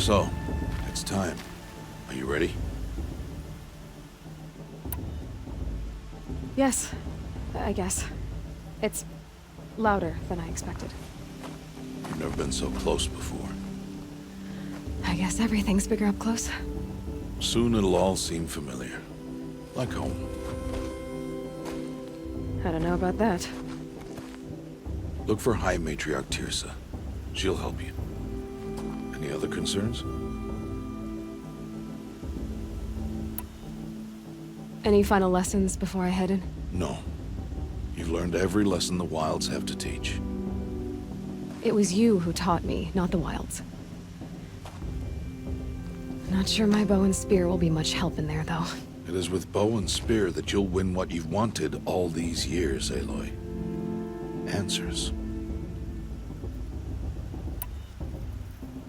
So, it's time. Are you ready? Yes, I guess. It's louder than I expected. You've never been so close before. I guess everything's bigger up close. Soon it'll all seem familiar. Like home. I don't know about that. Look for High Matriarch Tirsa. She'll help you. Any other concerns? Any final lessons before I head in? No. You've learned every lesson the Wilds have to teach. It was you who taught me, not the Wilds. Not sure my bow and spear will be much help in there, though. It is with bow and spear that you'll win what you've wanted all these years, Aloy. Answers.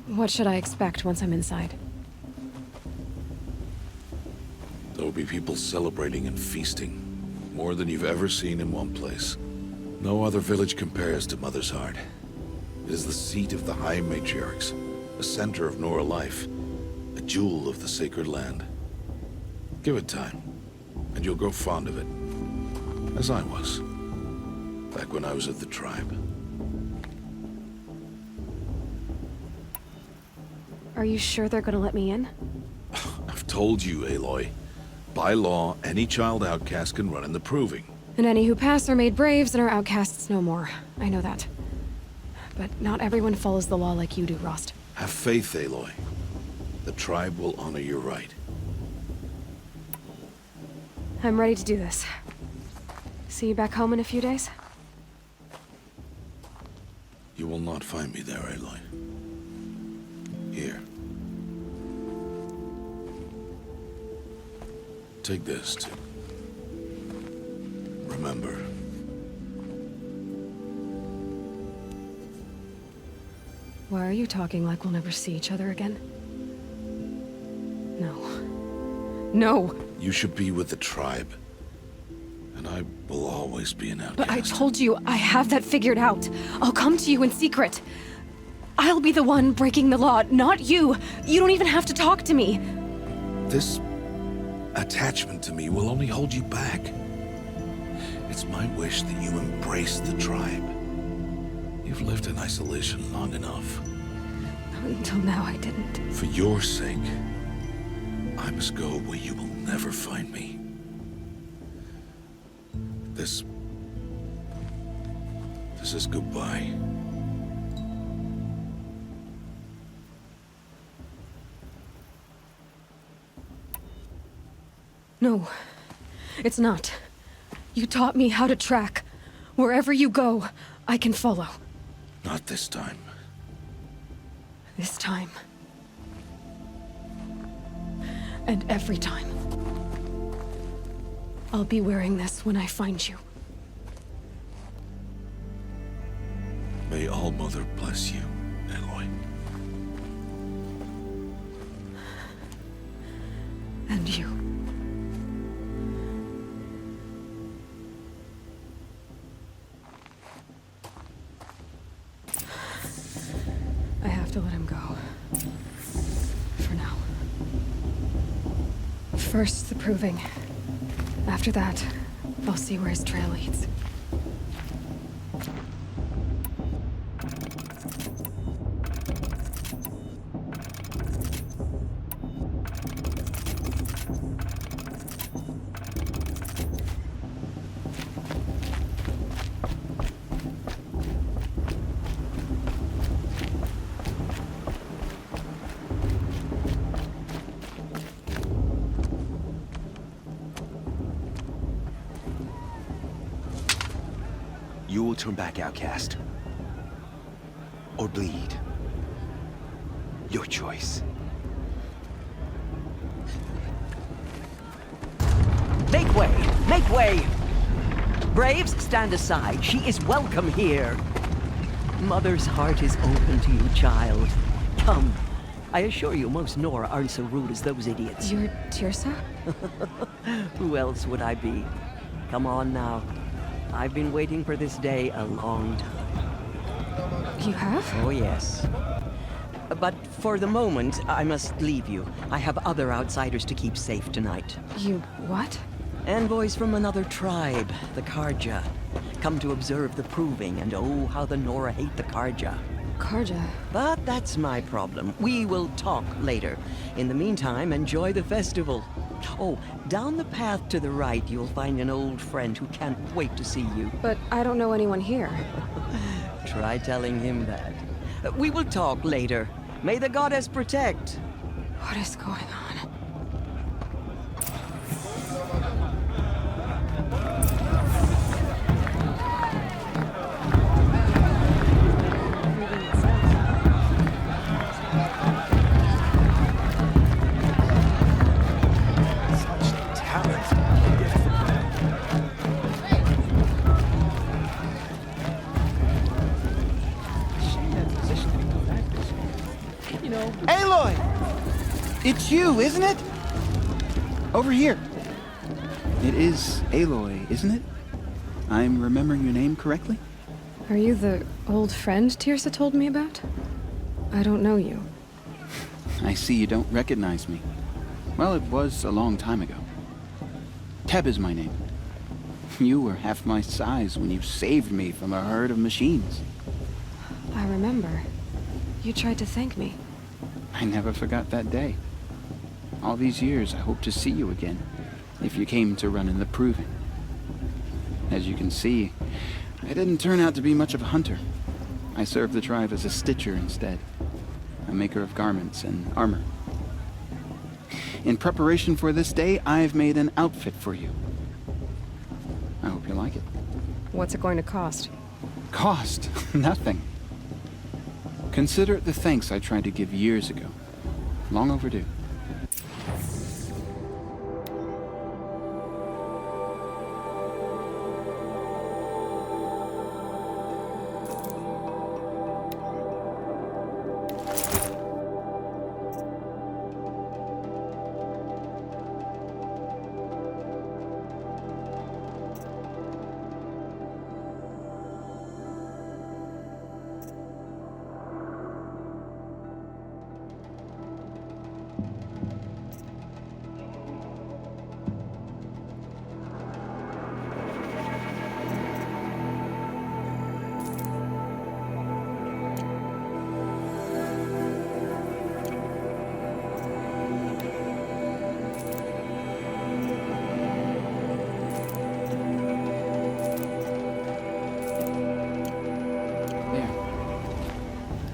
What should I expect once I'm inside? There will be people celebrating and feasting. More than you've ever seen in one place. No other village compares to Mother's Heart. It is the seat of the High Matriarchs, a center of Nora life, a jewel of the sacred land. Give it time, and you'll grow fond of it. As I was, back when I was at the tribe. Are you sure they're gonna let me in? I've told you, Aloy. By law, any child outcast can run in the proving. And any who pass are made braves and are outcasts no more. I know that. But not everyone follows the law like you do, Rost. Have faith, Aloy. The tribe will honor your right. I'm ready to do this. See you back home in a few days? You will not find me there, Aloy. Here. Take this, too. Remember. Why are you talking like we'll never see each other again? No. No! You should be with the tribe. And I will always be an outcast. But I told you, I have that figured out. I'll come to you in secret. I'll be the one breaking the law, not you. You don't even have to talk to me. This attachment to me will only hold you back. It's my wish that you embrace the tribe. You've lived in isolation long enough. Until now, I didn't. For your sake, I must go where you will never find me. This is goodbye. No, it's not. You taught me how to track. Wherever you go, I can follow. Not this time. This time. And every time. I'll be wearing this when I find you. May All-Mother bless you, Aloy. And you. I have to let him go. For now. First, the proving. After that, I'll see where his trail leads. You will turn back, outcast. Or bleed. Your choice. Make way! Make way! Braves, stand aside. She is welcome here. Mother's heart is open to you, child. Come. I assure you, most Nora aren't so rude as those idiots. You're Tirsa? Who else would I be? Come on now. I've been waiting for this day a long time. You have? Oh, yes. But for the moment, I must leave you. I have other outsiders to keep safe tonight. You what? Envoys from another tribe, the Karja. Come to observe the proving, and oh, how the Nora hate the Karja. Karja. But that's my problem. We will talk later. In the meantime, enjoy the festival. Oh, down the path to the right, you'll find an old friend who can't wait to see you. But I don't know anyone here. Try telling him that. We will talk later. May the goddess protect. What is going on? Aloy! It's you, isn't it? Over here. It is Aloy, isn't it? I'm remembering your name correctly? Are you the old friend Tirsa told me about? I don't know you. I see you don't recognize me. Well, it was a long time ago. Teb is my name. You were half my size when you saved me from a herd of machines. I remember. You tried to thank me. I never forgot that day. All these years, I hope to see you again, if you came to run in the proving. As you can see, I didn't turn out to be much of a hunter. I served the tribe as a stitcher instead, a maker of garments and armor. In preparation for this day, I've made an outfit for you. I hope you like it. What's it going to cost? Cost? Nothing. Consider it the thanks I tried to give years ago. Long overdue.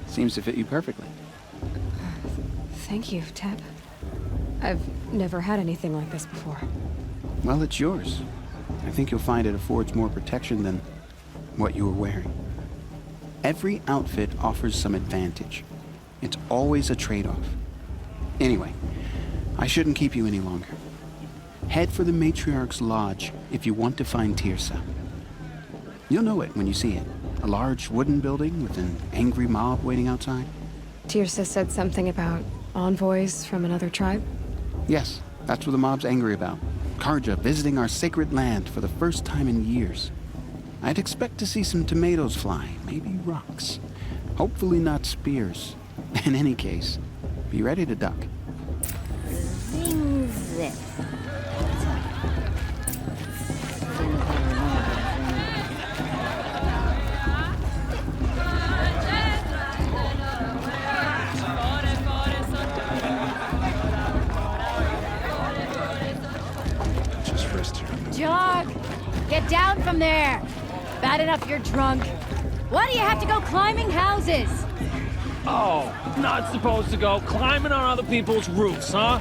Seems to fit you perfectly. Thank you, Teb. I've never had anything like this before. Well, it's yours. I think you'll find it affords more protection than what you were wearing. Every outfit offers some advantage. It's always a trade-off. Anyway, I shouldn't keep you any longer. Head for the Matriarch's Lodge if you want to find Tirsa. You'll know it when you see it. A large wooden building with an angry mob waiting outside. Tirsa said something about envoys from another tribe? Yes, that's what the mob's angry about. Karja visiting our sacred land for the first time in years. I'd expect to see some tomatoes fly, maybe rocks. Hopefully not spears. In any case, be ready to duck. Zing zip. Jog! Get down from there! Bad enough you're drunk. Why do you have to go climbing houses? Oh, not supposed to go climbing on other people's roofs, huh?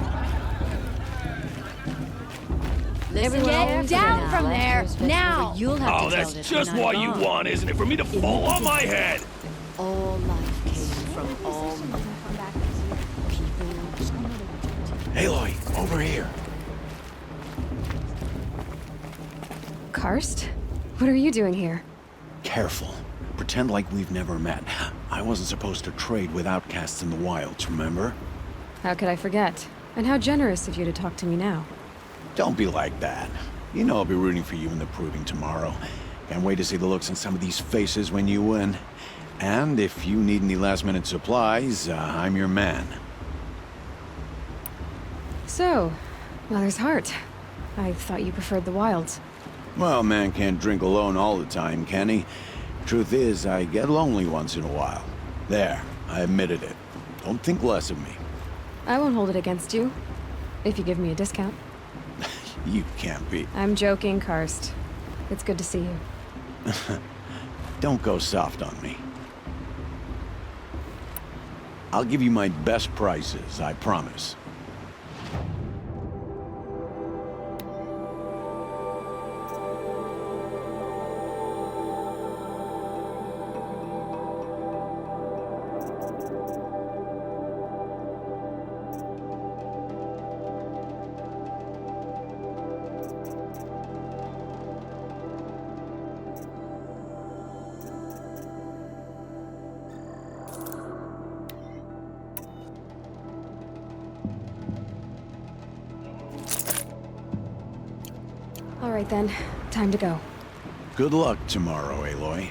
Get down from there, now! You'll have Oh, to tell that's this just when what I'm you gone. want, isn't it? For me to fall on my head! All life came from all Aloy, over here. Karst? What are you doing here? Careful. Pretend like we've never met. I wasn't supposed to trade with outcasts in the wilds, remember? How could I forget? And how generous of you to talk to me now. Don't be like that. You know I'll be rooting for you in the proving tomorrow. Can't wait to see the looks on some of these faces when you win. And if you need any last-minute supplies, I'm your man. So, Mother's Heart. I thought you preferred the wilds. Well, man can't drink alone all the time, can he? Truth is, I get lonely once in a while. There, I admitted it. Don't think less of me. I won't hold it against you. If you give me a discount. You can't be. I'm joking, Karst. It's good to see you. Don't go soft on me. I'll give you my best prices, I promise. All right then, time to go. Good luck tomorrow, Aloy.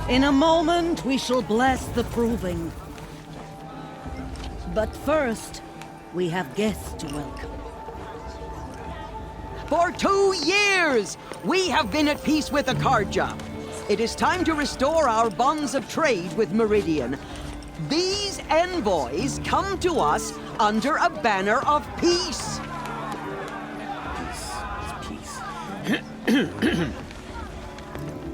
In a moment, we shall bless the proving. But first, we have guests to welcome. For 2 years, we have been at peace with Akarja. It is time to restore our bonds of trade with Meridian. These envoys come to us under a banner of peace.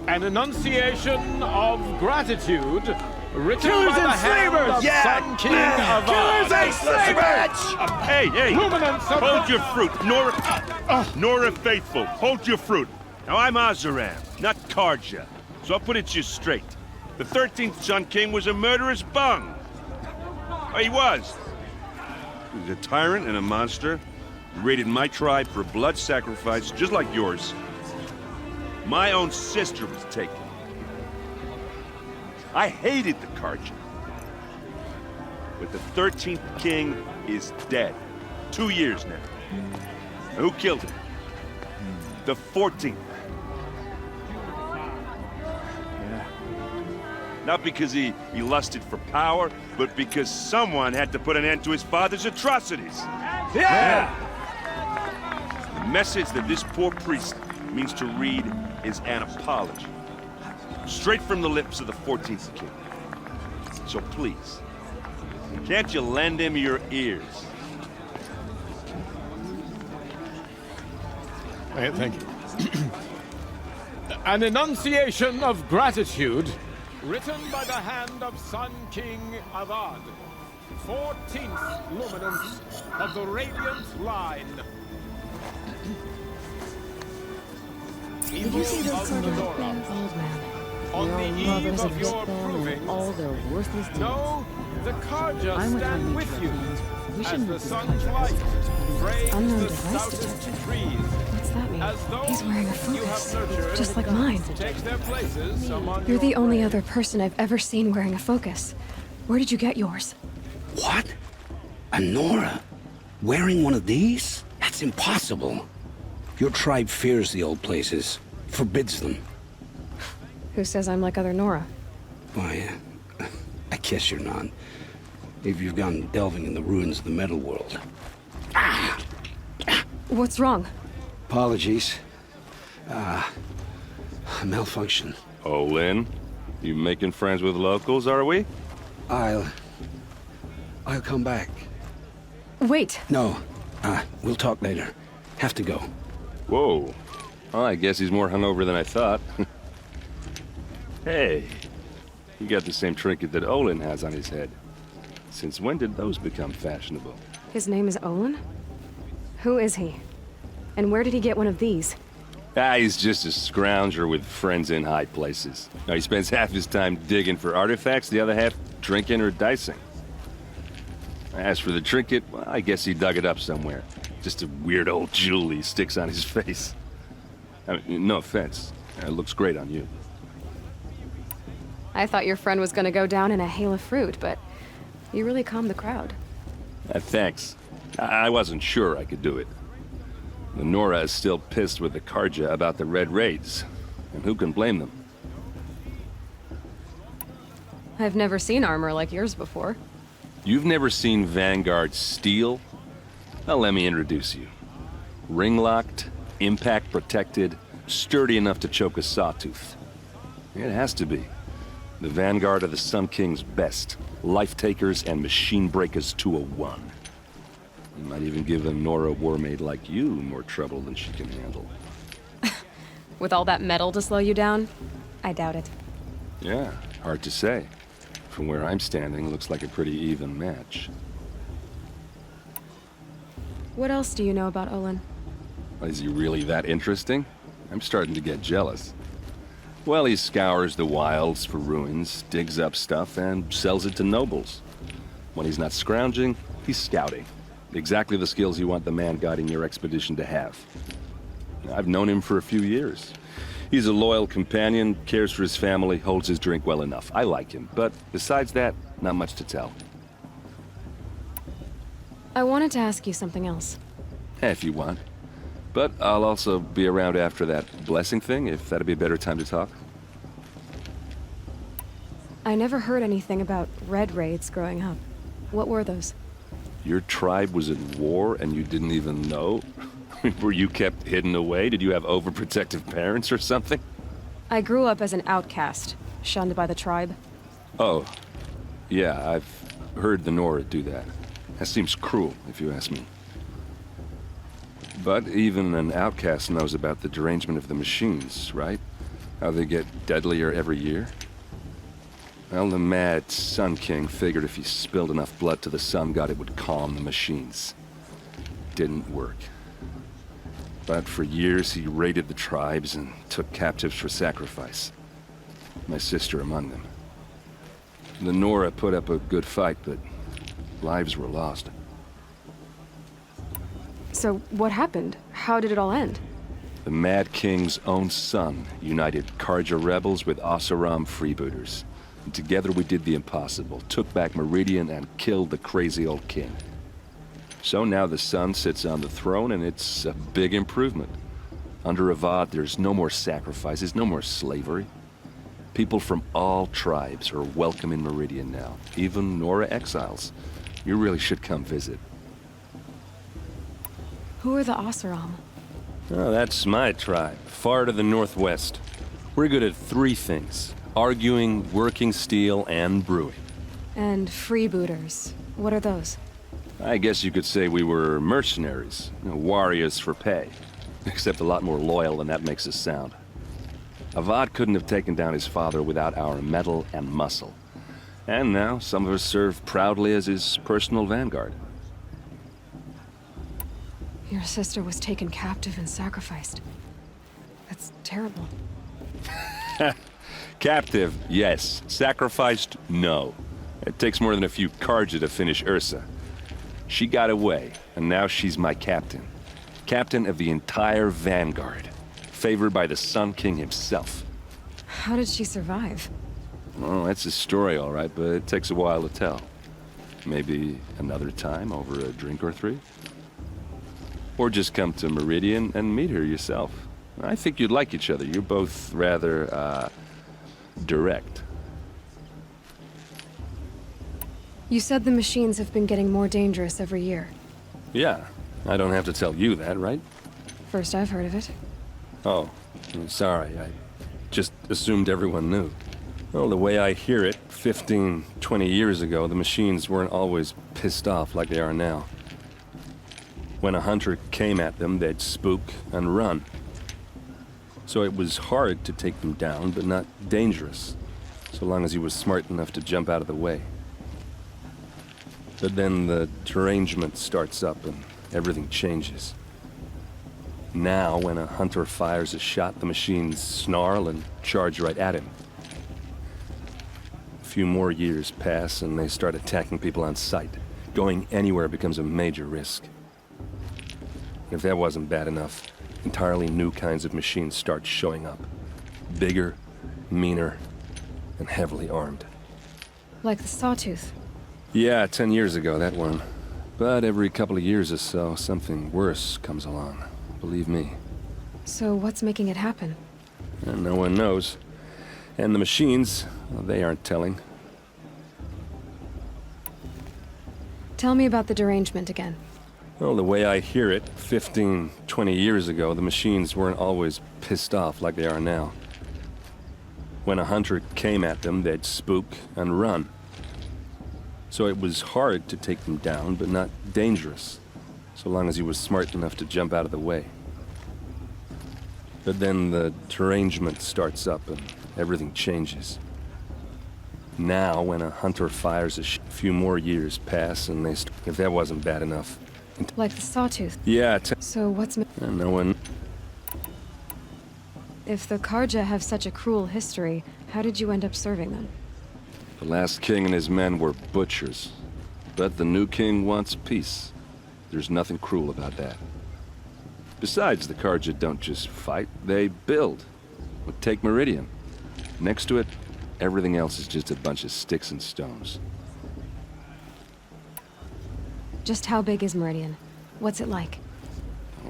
An enunciation of gratitude written by the hand of Sun King of Killers and slavers! Hey, hold your fruit. Nora Faithful, hold your fruit. Now, I'm Azaram, not Karja, so I'll put it to you straight. The 13th Sun King was a murderous bung. Oh, he was. He was a tyrant and a monster. He raided my tribe for blood sacrifice, just like yours. My own sister was taken. I hated the Karja. But the 13th king is dead. 2 years now. Now, who killed him? The 14th. Not because he lusted for power, but because someone had to put an end to his father's atrocities. Yeah! The message that this poor priest means to read is an apology. Straight from the lips of the 14th king. So please, can't you lend him your ears? Thank you. An enunciation of gratitude written by the hand of Sun King Avad, 14th luminance of the Radiant Line. Did you see those children up there? Old man. On Your the mothers eve and of your family proving, and all their worthless deeds. no, the Karja I'm with stand my with you We as shouldn't the let this sun's Karja light hurt. frames Unknown the device stoutest detected. trees. What's that mean? As those He's wearing a you have focus, nurtured just like mine. take their places among You're your the only prey. other person I've ever seen wearing a focus. Where did you get yours? What? A Nora? Wearing one of these? That's impossible. Your tribe fears the old places, forbids them. Who says I'm like other Nora? Why, I guess you're not. If you've gone delving in the ruins of the metal world. What's wrong? Apologies. Malfunction. Olin, you making friends with locals, are we? I'll come back. Wait. No, we'll talk later. Have to go. Whoa. Well, I guess he's more hungover than I thought. Hey, you got the same trinket that Olin has on his head. Since when did those become fashionable? His name is Olin? Who is he? And where did he get one of these? He's just a scrounger with friends in high places. Now, he spends half his time digging for artifacts, the other half drinking or dicing. As for the trinket, well, I guess he dug it up somewhere. Just a weird old jewel he sticks on his face. I mean, no offense. It looks great on you. I thought your friend was gonna go down in a hail of fruit, but you really calmed the crowd. Thanks. I wasn't sure I could do it. The Nora is still pissed with the Karja about the Red Raids, and who can blame them? I've never seen armor like yours before. You've never seen Vanguard steel? Well, let me introduce you. Ring-locked, impact-protected, sturdy enough to choke a sawtooth. It has to be. The Vanguard of the Sun King's best. Life-takers and machine breakers to a one. You might even give a Nora warmaid like you more trouble than she can handle. With all that metal to slow you down? I doubt it. Yeah, hard to say. From where I'm standing, looks like a pretty even match. What else do you know about Olin? Is he really that interesting? I'm starting to get jealous. Well, he scours the wilds for ruins, digs up stuff, and sells it to nobles. When he's not scrounging, he's scouting. Exactly the skills you want the man guiding your expedition to have. I've known him for a few years. He's a loyal companion, cares for his family, holds his drink well enough. I like him, but besides that, not much to tell. I wanted to ask you something else. If you want. But I'll also be around after that blessing thing, if that'd be a better time to talk. I never heard anything about Red Raids growing up. What were those? Your tribe was in war and you didn't even know? Were you kept hidden away? Did you have overprotective parents or something? I grew up as an outcast, shunned by the tribe. Oh, yeah, I've heard the Nora do that. That seems cruel, if you ask me. But even an outcast knows about the derangement of the machines, right? How they get deadlier every year? Well, the mad Sun King figured if he spilled enough blood to the Sun God, it would calm the machines. Didn't work. But for years, he raided the tribes and took captives for sacrifice. My sister among them. The Nora put up a good fight, but lives were lost. So what happened? How did it all end? The Mad King's own son united Karja rebels with Oseram freebooters. And together we did the impossible, took back Meridian and killed the crazy old king. So now the son sits on the throne and it's a big improvement. Under Avad, there's no more sacrifices, no more slavery. People from all tribes are welcome in Meridian now, even Nora exiles. You really should come visit. Who are the Oseram? Oh, that's my tribe, far to the northwest. We're good at three things: arguing, working steel, and brewing. And freebooters. What are those? I guess you could say we were mercenaries, warriors for pay. Except a lot more loyal than that makes us sound. Avad couldn't have taken down his father without our metal and muscle. And now some of us serve proudly as his personal vanguard. Your sister was taken captive and sacrificed. That's terrible. Captive, yes. Sacrificed, no. It takes more than a few Karja to finish Ursa. She got away, and now she's my captain. Captain of the entire Vanguard. Favored by the Sun King himself. How did she survive? Oh, that's a story, all right, but it takes a while to tell. Maybe another time over a drink or three? Or just come to Meridian and meet her yourself. I think you'd like each other. You're both rather, direct. You said the machines have been getting more dangerous every year. Yeah, I don't have to tell you that, right? First I've heard of it. Oh, sorry, just assumed everyone knew. Well, the way I hear it, 15, 20 years ago, the machines weren't always pissed off like they are now. When a hunter came at them, they'd spook and run. So it was hard to take them down, but not dangerous, so long as he was smart enough to jump out of the way. But then the derangement starts up and everything changes. Now, when a hunter fires a shot, the machines snarl and charge right at him. A few more years pass and they start attacking people on sight. Going anywhere becomes a major risk. If that wasn't bad enough, entirely new kinds of machines start showing up. Bigger, meaner, and heavily armed. Like the Sawtooth. Yeah, 10 years ago, that one. But every couple of years or so, something worse comes along. Believe me. So what's making it happen? And no one knows. And the machines, well, they aren't telling. Tell me about the derangement again. Well, the way I hear it, 15, 20 years ago, the machines weren't always pissed off like they are now. When a hunter came at them, they'd spook and run. So it was hard to take them down, but not dangerous, so long as he was smart enough to jump out of the way. But then the derangement starts up and everything changes. Now, when a hunter fires a few more years pass and they if that wasn't bad enough. Like the Sawtooth. Yeah, so what's and no one. If the Karja have such a cruel history, how did you end up serving them? The last king and his men were butchers. But the new king wants peace. There's nothing cruel about that. Besides, the Karja don't just fight, they build. But take Meridian. Next to it, everything else is just a bunch of sticks and stones. Just how big is Meridian? What's it like?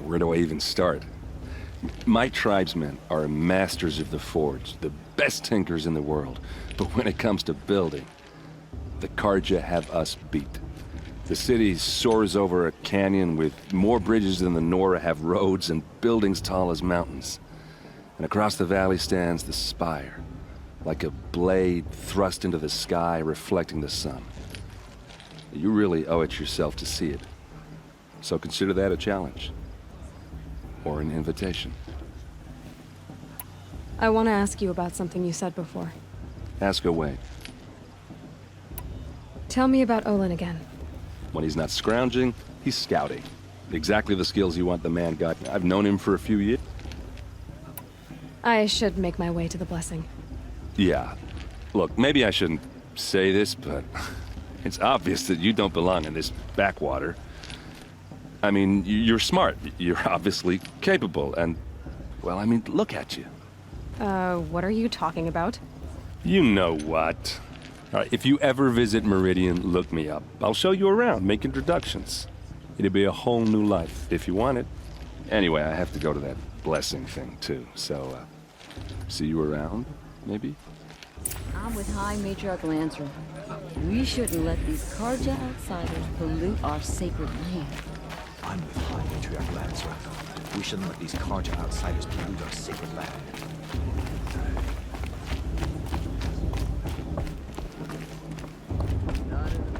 Where do I even start? My tribesmen are masters of the forge, the best tinkers in the world. But when it comes to building, the Karja have us beat. The city soars over a canyon with more bridges than the Nora have roads and buildings tall as mountains. And across the valley stands the spire, like a blade thrust into the sky reflecting the sun. You really owe it yourself to see it. So consider that a challenge. Or an invitation. I want to ask you about something you said before. Ask away. Tell me about Olin again. When he's not scrounging, he's scouting. Exactly the skills you want the man got. I've known him for a few years. I should make my way to the blessing. Yeah. Look, maybe I shouldn't say this, but it's obvious that you don't belong in this backwater. I mean, you're smart. You're obviously capable, and, well, I mean, look at you. What are you talking about? You know what. All right, if you ever visit Meridian, look me up. I'll show you around, make introductions. It'll be a whole new life, if you want it. Anyway, I have to go to that blessing thing, too, so, see you around, maybe? I'm with High Matriarch Lancer. We shouldn't let these Karja outsiders pollute our sacred land. I'm with High Matriarch Lancer. We shouldn't let these Karja outsiders pollute our sacred land.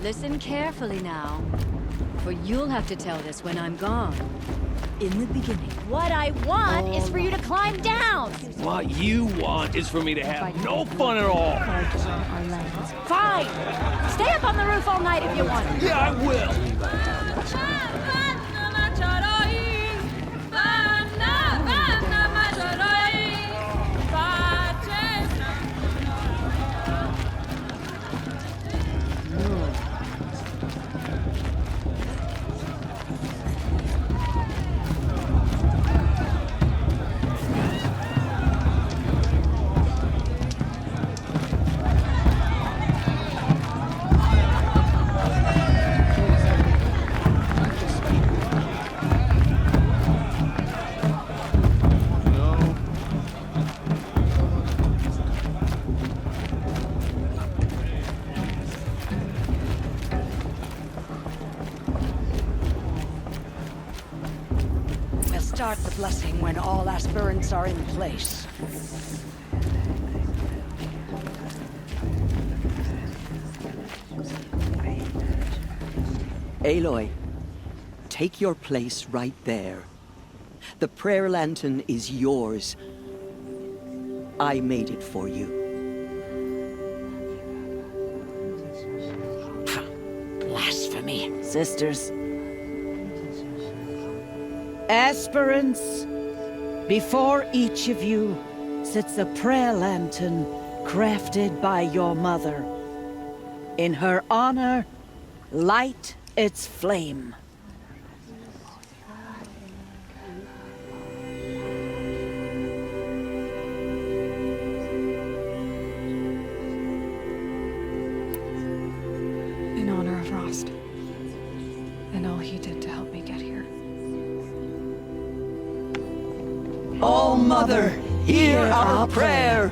Listen carefully now, for you'll have to tell this when I'm gone. In the beginning, what I want is for you to climb down! What you want is for me to have no fun at all. Fine! Stay up on the roof all night if you want. Yeah, I will! We'll start the blessing when all aspirants are in place. Aloy, take your place right there. The prayer lantern is yours. I made it for you. Blasphemy. Sisters. Aspirants, before each of you sits a prayer lantern crafted by your mother. In her honor, light its flame. In honor of Rost. And all he did to help me get here. Oh, Mother, hear our prayer.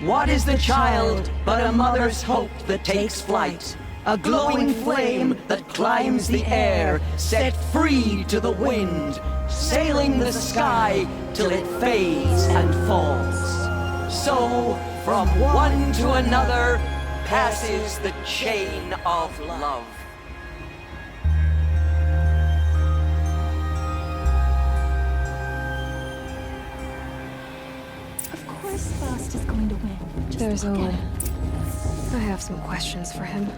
What is the child but a mother's hope that takes flight? A glowing flame that climbs the air, set free to the wind, sailing the sky till it fades and falls. So, from one to another, passes the chain of love. Of course Rost is going to win. Just There's look at Olin. him. I have some questions for him.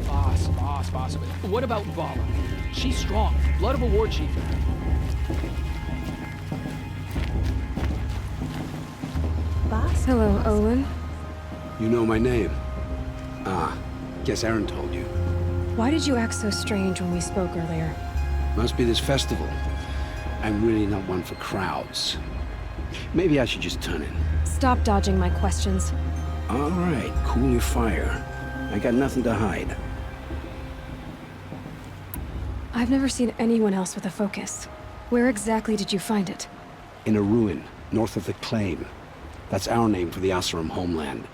Boss. What about Vala? She's strong. Blood of a war chief. Boss? Hello, Olin. You know my name? Ah, guess Aaron told you. Why did you act so strange when we spoke earlier? Must be this festival. I'm really not one for crowds. Maybe I should just turn in. Stop dodging my questions. All right, cool your fire. I got nothing to hide. I've never seen anyone else with a focus. Where exactly did you find it? In a ruin, north of the Claim. That's our name for the Oseram homeland.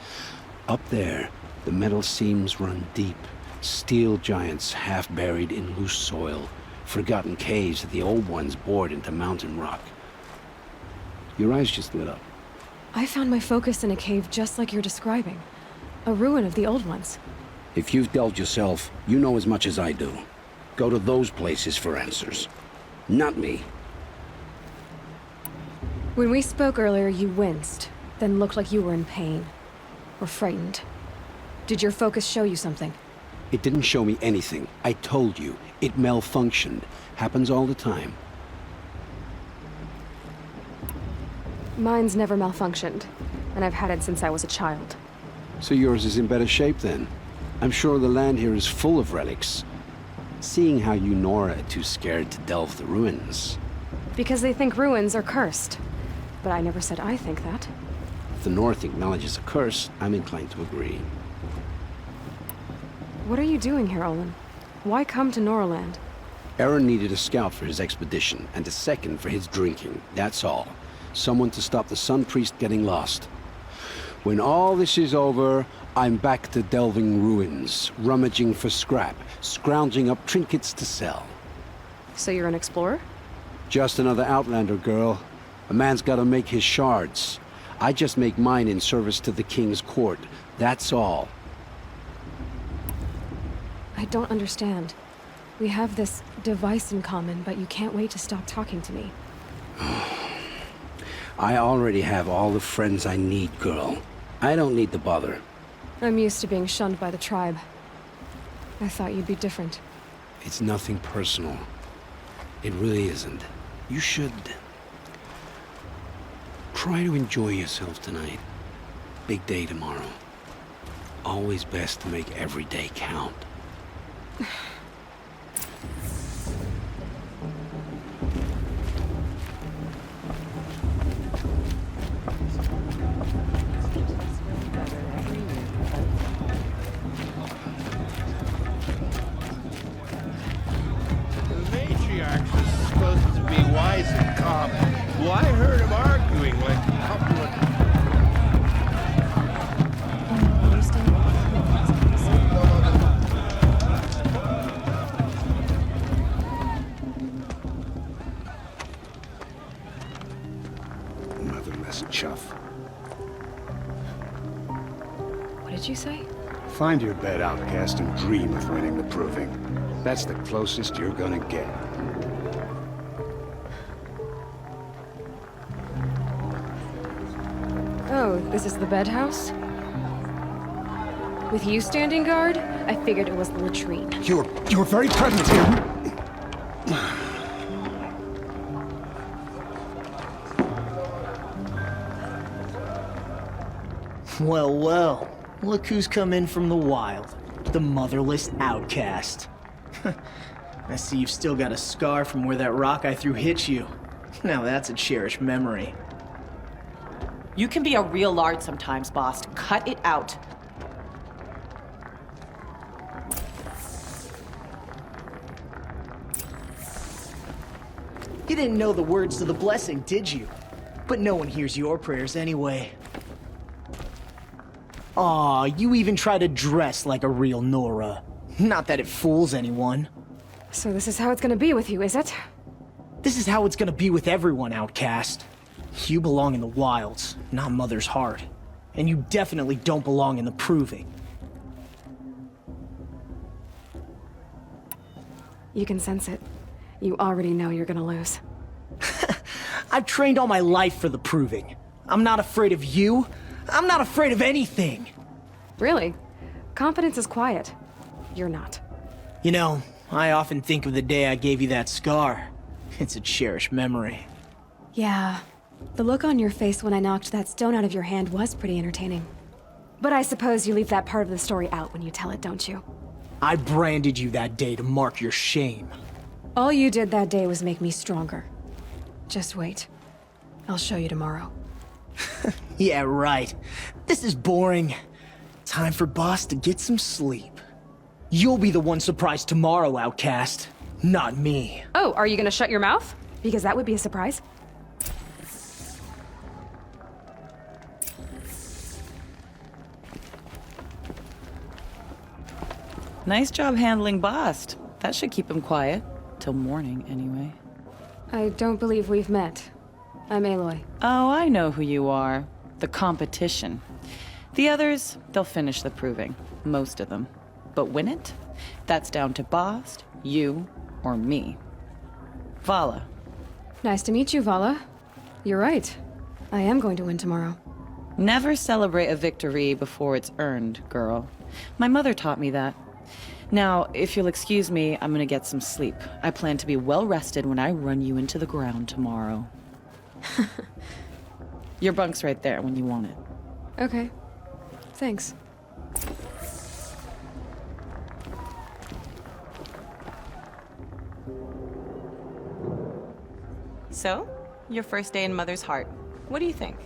Up there, the metal seams run deep. Steel giants half buried in loose soil. Forgotten caves that the old ones bored into mountain rock. Your eyes just lit up. I found my focus in a cave just like you're describing. A ruin of the old ones. If you've delved yourself, you know as much as I do. Go to those places for answers. Not me. When we spoke earlier, you winced, then looked like you were in pain. Or frightened. Did your focus show you something? It didn't show me anything. I told you. It malfunctioned. Happens all the time. Mine's never malfunctioned, and I've had it since I was a child. So yours is in better shape then. I'm sure the land here is full of relics. Seeing how you Nora are too scared to delve the ruins. Because they think ruins are cursed. But I never said I think that. If the North acknowledges a curse, I'm inclined to agree. What are you doing here, Olin? Why come to Noraland? Aaron needed a scout for his expedition, and a second for his drinking. That's all. Someone to stop the Sun Priest getting lost. When all this is over, I'm back to delving ruins, rummaging for scrap, scrounging up trinkets to sell. So you're an explorer? Just another Outlander, girl. A man's gotta make his shards. I just make mine in service to the King's court. That's all. I don't understand. We have this device in common, but you can't wait to stop talking to me. I already have all the friends I need, girl. I don't need the bother. I'm used to being shunned by the tribe. I thought you'd be different. It's nothing personal. It really isn't. You should... try to enjoy yourself tonight. Big day tomorrow. Always best to make every day count. Supposed to be wise and calm. Well, I heard him arguing like a couple of... Motherless chuff. What did you say? Find your bed, outcast, and dream of winning the proving. That's the closest you're gonna get. Oh, this is the bed house? With you standing guard, I figured it was the latrine. You're very pregnant here. Well, well. Look who's come in from the wild. The motherless outcast. I see you've still got a scar from where that rock I threw hit you. Now that's a cherished memory. You can be a real lard sometimes, boss. Cut it out. You didn't know the words to the blessing, did you? But no one hears your prayers anyway. Aw, you even try to dress like a real Nora. Not that it fools anyone. So this is how it's gonna be with you, is it? This is how it's gonna be with everyone, outcast. You belong in the wilds, not Mother's heart. And you definitely don't belong in the proving. You can sense it. You already know you're gonna lose. I've trained all my life for the proving. I'm not afraid of you. I'm not afraid of anything. Really? Confidence is quiet. You're not. You know, I often think of the day I gave you that scar. It's a cherished memory. Yeah. The look on your face when I knocked that stone out of your hand was pretty entertaining. But I suppose you leave that part of the story out when you tell it, don't you? I branded you that day to mark your shame. All you did that day was make me stronger. Just wait. I'll show you tomorrow. Yeah, right. This is boring. Time for Boss to get some sleep. You'll be the one surprised tomorrow, outcast. Not me. Oh, are you gonna shut your mouth? Because that would be a surprise. Nice job handling Bast. That should keep him quiet. Till morning, anyway. I don't believe we've met. I'm Aloy. Oh, I know who you are. The competition. The others, they'll finish the proving. Most of them. But win it? That's down to Bast, you, or me. Vala. Nice to meet you, Vala. You're right. I am going to win tomorrow. Never celebrate a victory before it's earned, girl. My mother taught me that. Now, if you'll excuse me, I'm gonna get some sleep. I plan to be well rested when I run you into the ground tomorrow. Your bunk's right there when you want it. Okay. Thanks. So, your first day in Mother's heart. What do you think?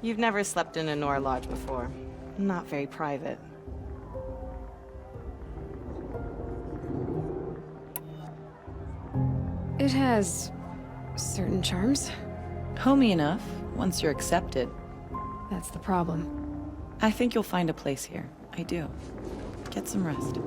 You've never slept in a Nora lodge before. Not very private. It has certain charms. Homey enough, once you're accepted. That's the problem. I think you'll find a place here. I do. Get some rest.